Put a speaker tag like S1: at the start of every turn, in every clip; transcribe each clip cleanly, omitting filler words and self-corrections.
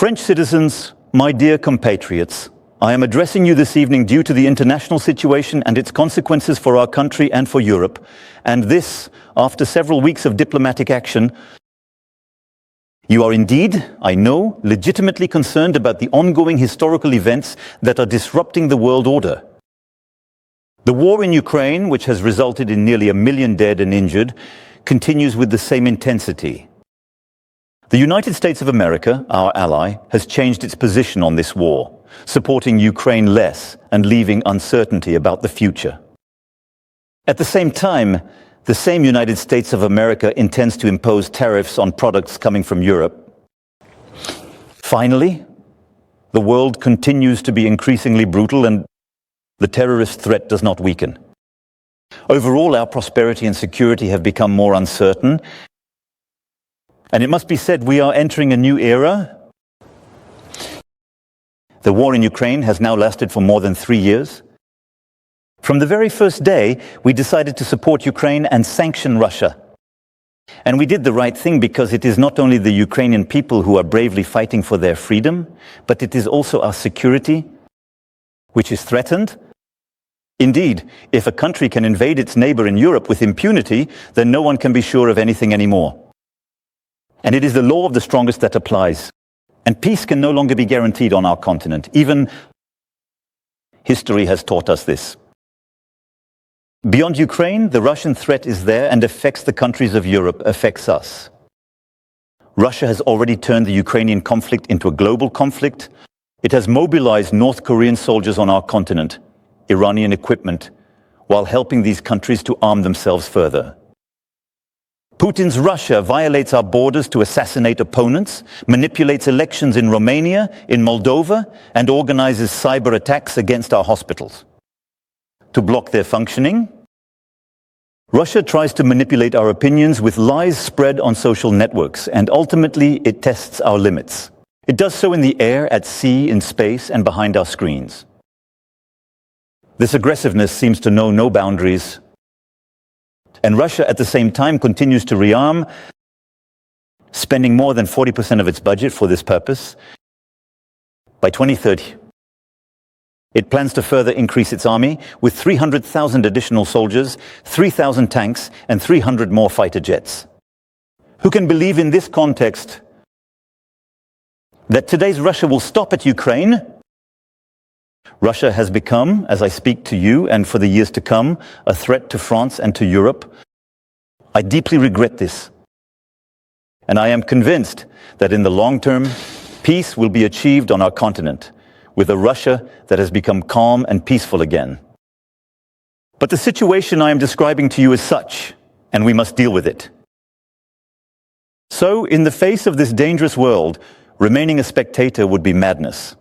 S1: French citizens, my dear compatriots, I am addressing you this evening due to the international situation and its consequences for our country and for Europe, and this after several weeks of diplomatic action. You are indeed, I know, legitimately concerned about the ongoing historical events that are disrupting the world order. The war in Ukraine, which has resulted in nearly 1 million dead and injured, continues with the same intensity. The United States of America, our ally, has changed its position on this war, supporting Ukraine less and leaving uncertainty about the future. At the same time, the same United States of America intends to impose tariffs on products coming from Europe. Finally, the world continues to be increasingly brutal and the terrorist threat does not weaken. Overall, our prosperity and security have become more uncertain. And it must be said, we are entering a new era. The war in Ukraine has now lasted for more than 3 years. From the very first day, we decided to support Ukraine and sanction Russia. And we did the right thing because it is not only the Ukrainian people who are bravely fighting for their freedom, but it is also our security, which is threatened. Indeed, if a country can invade its neighbor in Europe with impunity, then no one can be sure of anything anymore. And it is the law of the strongest that applies. And peace can no longer be guaranteed on our continent. Even history has taught us this. Beyond Ukraine, the Russian threat is there and affects the countries of Europe, affects us. Russia has already turned the Ukrainian conflict into a global conflict. It has mobilized North Korean soldiers on our continent, Iranian equipment, while helping these countries to arm themselves further. Putin's Russia violates our borders to assassinate opponents, manipulates elections in Romania, in Moldova, and organizes cyber attacks against our hospitals. To block their functioning, Russia tries to manipulate our opinions with lies spread on social networks, and ultimately it tests our limits. It does so in the air, at sea, in space, and behind our screens. This aggressiveness seems to know no boundaries. And Russia, at the same time, continues to rearm, spending more than 40% of its budget for this purpose. By 2030, it plans to further increase its army with 300,000 additional soldiers, 3,000 tanks, and 300 more fighter jets. Who can believe in this context that today's Russia will stop at Ukraine? Russia has become, as I speak to you and for the years to come, a threat to France and to Europe. I deeply regret this. And I am convinced that in the long term, peace will be achieved on our continent, with a Russia that has become calm and peaceful again. But the situation I am describing to you is such, and we must deal with it. So, in the face of this dangerous world, remaining a spectator would be madness.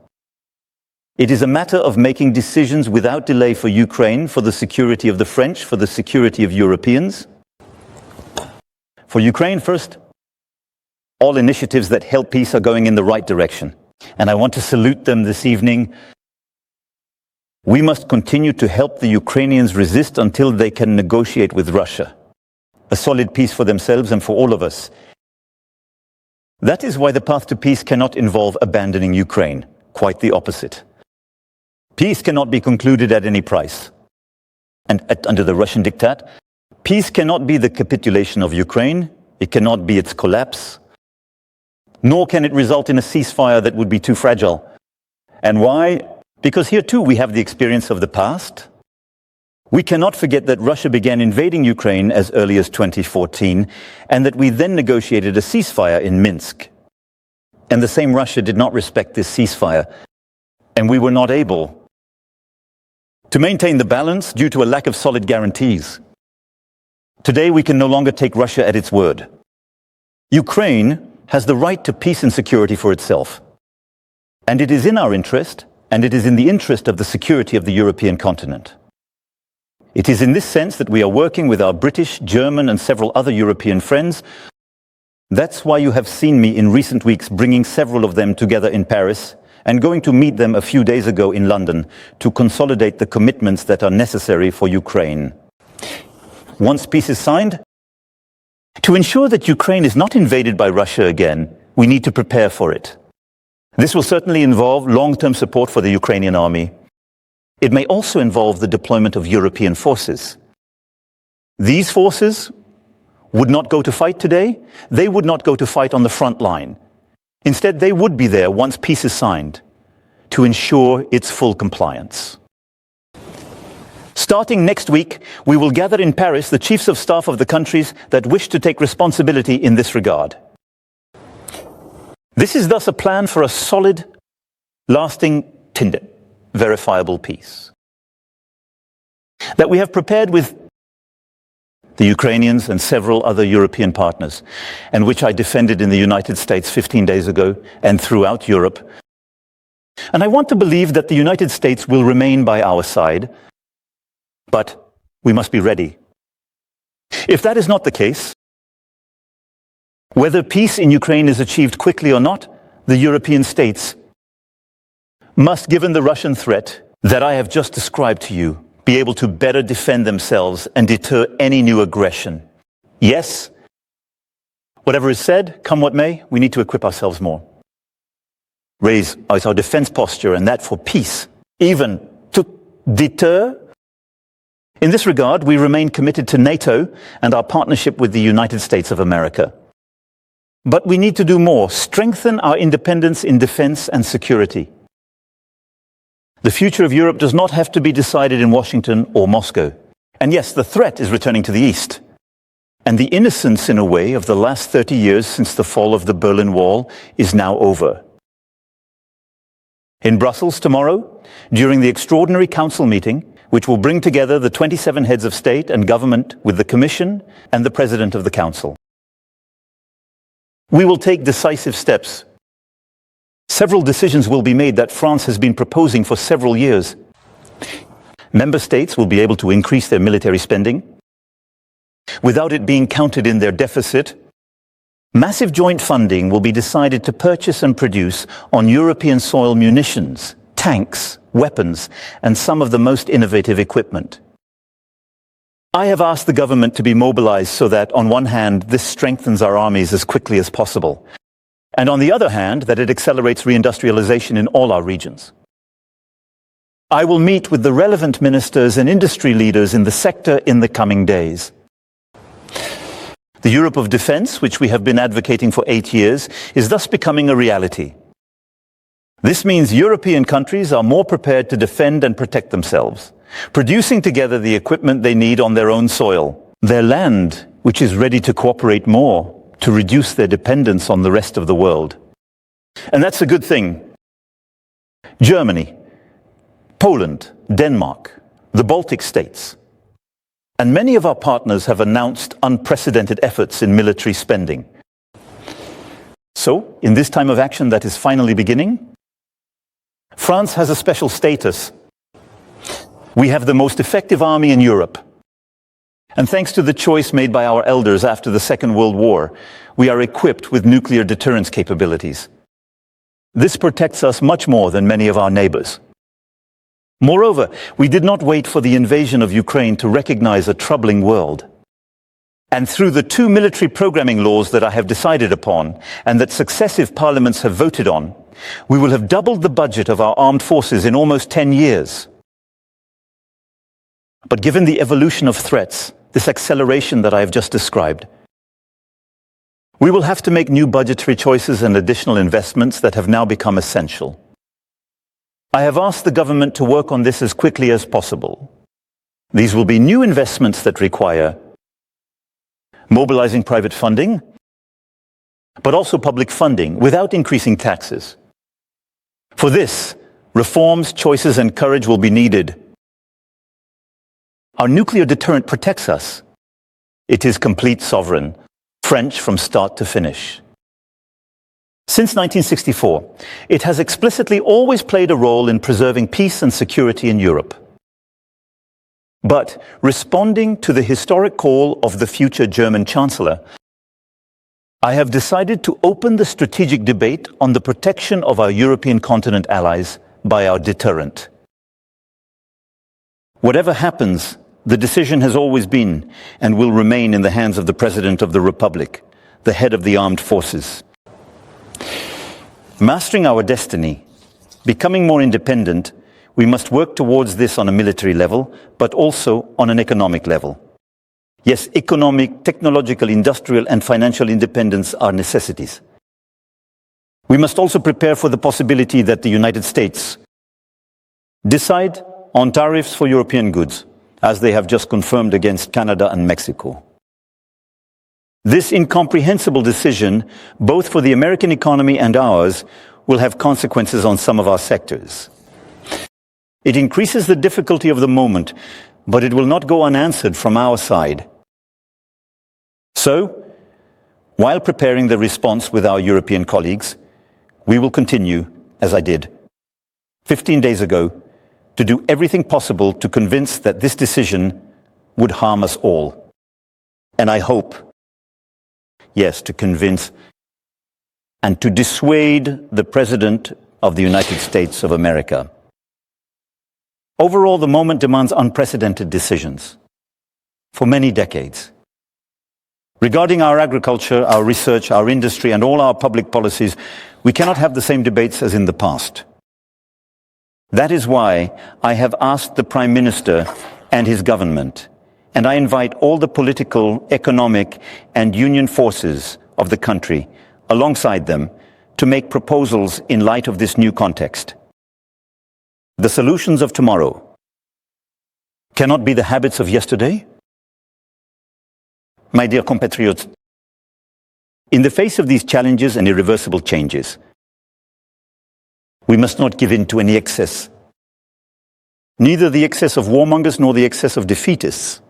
S1: It is a matter of making decisions without delay for Ukraine, for the security of the French, for the security of Europeans. For Ukraine, first, all initiatives that help peace are going in the right direction. And I want to salute them this evening. We must continue to help the Ukrainians resist until they can negotiate with Russia. A solid peace for themselves and for all of us. That is why the path to peace cannot involve abandoning Ukraine. Quite the opposite. Peace cannot be concluded at any price. And under the Russian diktat, peace cannot be the capitulation of Ukraine. It cannot be its collapse. Nor can it result in a ceasefire that would be too fragile. And why? Because here too we have the experience of the past. We cannot forget that Russia began invading Ukraine as early as 2014, and that we then negotiated a ceasefire in Minsk. And the same Russia did not respect this ceasefire, and we were not able to maintain the balance due to a lack of solid guarantees. Today we can no longer take Russia at its word. Ukraine has the right to peace and security for itself. And it is in our interest, and it is in the interest of the security of the European continent. It is in this sense that we are working with our British, German, and several other European friends. That's why you have seen me in recent weeks bringing several of them together in Paris and going to meet them a few days ago in London to consolidate the commitments that are necessary for Ukraine. Once peace is signed, to ensure that Ukraine is not invaded by Russia again, we need to prepare for it. This will certainly involve long-term support for the Ukrainian army. It may also involve the deployment of European forces. These forces would not go to fight today. They would not go to fight on the front line. Instead, they would be there once peace is signed to ensure its full compliance. Starting next week, we will gather in Paris the chiefs of staff of the countries that wish to take responsibility in this regard. This is thus a plan for a solid, lasting, verifiable peace that we have prepared with the Ukrainians and several other European partners, and which I defended in the United States 15 days ago and throughout Europe. And I want to believe that the United States will remain by our side, but we must be ready. If that is not the case, whether peace in Ukraine is achieved quickly or not, the European states must, given the Russian threat that I have just described to you, be able to better defend themselves and deter any new aggression. Yes, whatever is said, come what may, we need to equip ourselves more. Raise our defense posture, and that for peace, even to deter. In this regard, we remain committed to NATO and our partnership with the United States of America. But we need to do more, strengthen our independence in defense and security. The future of Europe does not have to be decided in Washington or Moscow. And yes, the threat is returning to the East. And the innocence, in a way, of the last 30 years since the fall of the Berlin Wall is now over. In Brussels tomorrow, during the extraordinary council meeting, which will bring together the 27 heads of state and government with the Commission and the President of the Council, we will take decisive steps. Several decisions will be made that France has been proposing for several years. Member states will be able to increase their military spending without it being counted in their deficit. Massive joint funding will be decided to purchase and produce on European soil munitions, tanks, weapons, and some of the most innovative equipment. I have asked the government to be mobilized so that, on one hand, this strengthens our armies as quickly as possible, and on the other hand, that it accelerates reindustrialization in all our regions. I will meet with the relevant ministers and industry leaders in the sector in the coming days. The Europe of defense, which we have been advocating for 8 years, is thus becoming a reality. This means European countries are more prepared to defend and protect themselves, producing together the equipment they need on their own soil, their land, which is ready to cooperate more to reduce their dependence on the rest of the world. And that's a good thing. Germany, Poland, Denmark, the Baltic states, and many of our partners have announced unprecedented efforts in military spending. So, in this time of action that is finally beginning, France has a special status. We have the most effective army in Europe. And thanks to the choice made by our elders after the Second World War, we are equipped with nuclear deterrence capabilities. This protects us much more than many of our neighbors. Moreover, we did not wait for the invasion of Ukraine to recognize a troubling world. And through the 2 military programming laws that I have decided upon and that successive parliaments have voted on, we will have doubled the budget of our armed forces in almost 10 years. But given the evolution of threats, this acceleration that I have just described, we will have to make new budgetary choices and additional investments that have now become essential. I have asked the government to work on this as quickly as possible. These will be new investments that require mobilizing private funding, but also public funding without increasing taxes. For this, reforms, choices, and courage will be needed. Our nuclear deterrent protects us. It is complete sovereign, French from start to finish. Since 1964, it has explicitly always played a role in preserving peace and security in Europe. But responding to the historic call of the future German Chancellor, I have decided to open the strategic debate on the protection of our European continent allies by our deterrent. Whatever happens, the decision has always been and will remain in the hands of the President of the Republic, the head of the armed forces. Mastering our destiny, becoming more independent, we must work towards this on a military level, but also on an economic level. Yes, economic, technological, industrial, and financial independence are necessities. We must also prepare for the possibility that the United States decide on tariffs for European goods, as they have just confirmed against Canada and Mexico. This incomprehensible decision, both for the American economy and ours, will have consequences on some of our sectors. It increases the difficulty of the moment, but it will not go unanswered from our side. So, while preparing the response with our European colleagues, we will continue, as I did 15 days ago, to do everything possible to convince that this decision would harm us all. And I hope, yes, to convince and to dissuade the President of the United States of America. Overall, the moment demands unprecedented decisions for many decades. Regarding our agriculture, our research, our industry, and all our public policies, we cannot have the same debates as in the past. That is why I have asked the Prime Minister and his government, and I invite all the political, economic, and union forces of the country alongside them to make proposals in light of this new context. The solutions of tomorrow cannot be the habits of yesterday. My dear compatriots, in the face of these challenges and irreversible changes, we must not give in to any excess, neither the excess of warmongers nor the excess of defeatists.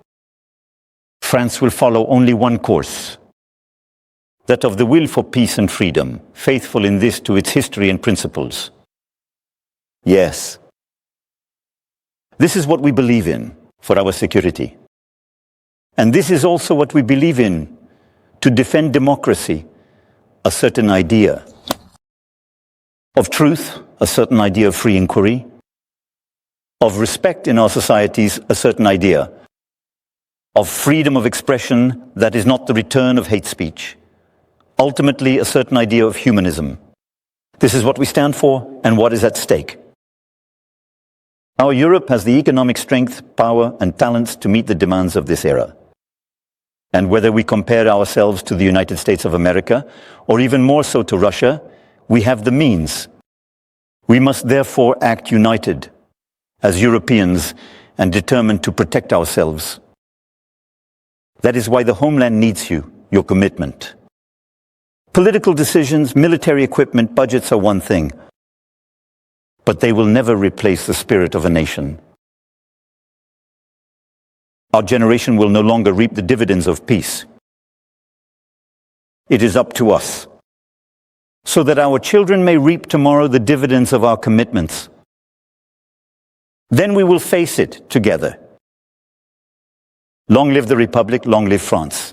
S1: France will follow only one course, that of the will for peace and freedom, faithful in this to its history and principles. Yes, this is what we believe in for our security. And this is also what we believe in to defend democracy, a certain idea of truth, a certain idea of free inquiry, of respect in our societies, a certain idea of freedom of expression that is not the return of hate speech, ultimately a certain idea of humanism. This is what we stand for and what is at stake. Our Europe has the economic strength, power, and talents to meet the demands of this era. And whether we compare ourselves to the United States of America, or even more so to Russia, we have the means. We must therefore act united as Europeans and determined to protect ourselves. That is why the homeland needs you, your commitment. Political decisions, military equipment, budgets are one thing, but they will never replace the spirit of a nation. Our generation will no longer reap the dividends of peace. It is up to us, so that our children may reap tomorrow the dividends of our commitments. Then we will face it together. Long live the Republic, long live France.